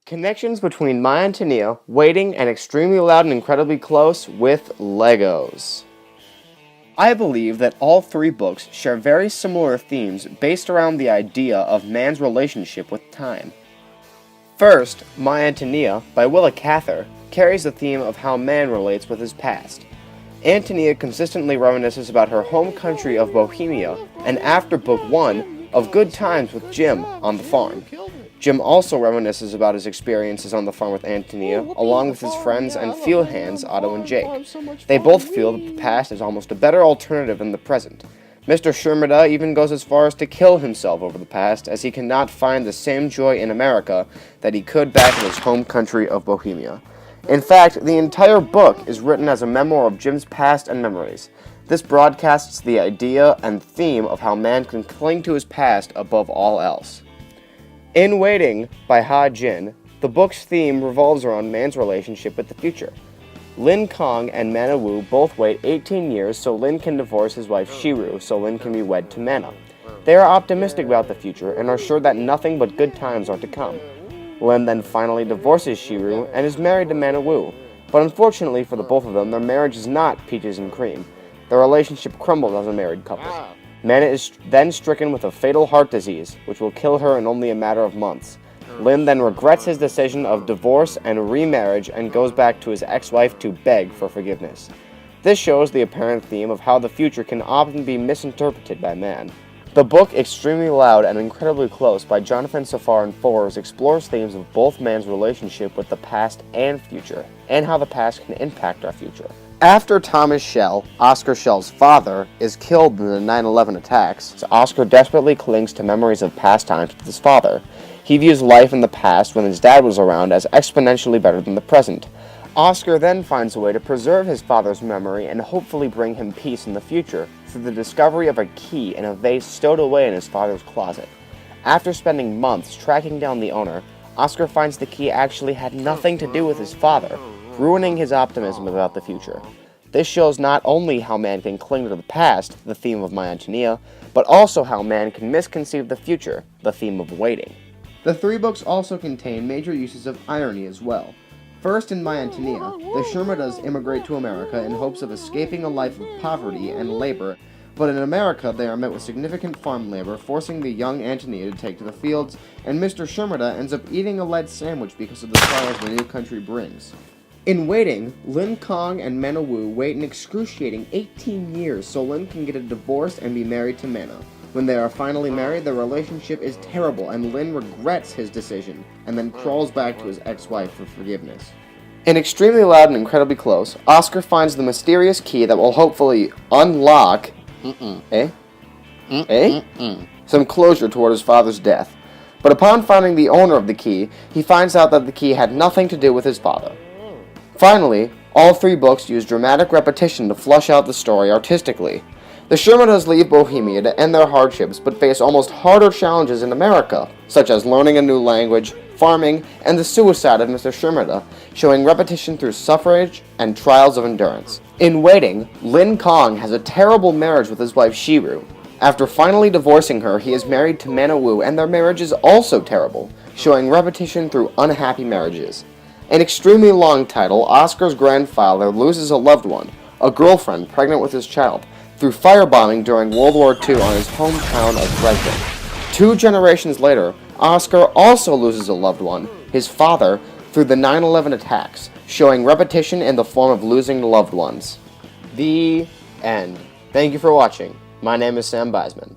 Connections between My Antonia, Waiting, and Extremely Loud and Incredibly Close with Legos. I believe that all three books share very similar themes based around the idea of man's relationship with time. First, My Antonia, by Willa Cather, carries the theme of how man relates with his past. Antonia consistently reminisces about her home country of Bohemia, and after Book 1, of good times with Jim on the farm. Jim also reminisces about his experiences on the farm with Antonia, along with his friends and field hands Otto and Jake. They both feel that the past is almost a better alternative than the present. Mr. Shermida even goes as far as to kill himself over the past, as he cannot find the same joy in America that he could back in his home country of Bohemia. In fact, the entire book is written as a memoir of Jim's past and memories. This broadcasts the idea and theme of how man can cling to his past above all else. In Waiting, by Ha Jin, the book's theme revolves around man's relationship with the future. Lin Kong and Mana Wu both wait 18 years so Lin can divorce his wife Shiru so Lin can be wed to Mana. They are optimistic about the future and are sure that nothing but good times are to come. Lin then finally divorces Shiru and is married to Mana Wu, but unfortunately for the both of them, their marriage is not peaches and cream. Their relationship crumbles as a married couple. Mana is then stricken with a fatal heart disease, which will kill her in only a matter of months. Lin then regrets his decision of divorce and remarriage and goes back to his ex-wife to beg for forgiveness. This shows the apparent theme of how the future can often be misinterpreted by man. The book Extremely Loud and Incredibly Close by Jonathan Safar and Foers explores themes of both man's relationship with the past and future, and how the past can impact our future. After Thomas Schell, Oscar Schell's father, is killed in the 9/11 attacks, Oscar desperately clings to memories of past times with his father. He views life in the past when his dad was around as exponentially better than the present. Oscar then finds a way to preserve his father's memory and hopefully bring him peace in the future through the discovery of a key in a vase stowed away in his father's closet. After spending months tracking down the owner, Oscar finds the key actually had nothing to do with his father, ruining his optimism about the future. This shows not only how man can cling to the past, the theme of My Antonia, but also how man can misconceive the future, the theme of waiting. The three books also contain major uses of irony as well. First, in My Antonia, the Shermidas immigrate to America in hopes of escaping a life of poverty and labor, but in America they are met with significant farm labor, forcing the young Antonia to take to the fields, and Mr. Shermida ends up eating a lead sandwich because of the trials the new country brings. In Waiting, Lin Kong and Mana Wu wait an excruciating 18 years so Lin can get a divorce and be married to Mana. When they are finally married, their relationship is terrible and Lin regrets his decision and then crawls back to his ex-wife for forgiveness. In Extremely Loud and Incredibly Close, Oscar finds the mysterious key that will hopefully unlock some closure toward his father's death. But upon finding the owner of the key, he finds out that the key had nothing to do with his father. Finally, all three books use dramatic repetition to flush out the story artistically. The Shermidas leave Bohemia to end their hardships, but face almost harder challenges in America, such as learning a new language, farming, and the suicide of Mr. Shermida, showing repetition through suffrage and trials of endurance. In Waiting, Lin Kong has a terrible marriage with his wife Shiru. After finally divorcing her, he is married to Mana Wu, and their marriage is also terrible, showing repetition through unhappy marriages. An extremely long title, Oscar's grandfather loses a loved one, a girlfriend pregnant with his child, through firebombing during World War II on his hometown of Dresden. 2 generations later, Oscar also loses a loved one, his father, through the 9/11 attacks, showing repetition in the form of losing loved ones. The end. Thank you for watching. My name is Sam Buisman.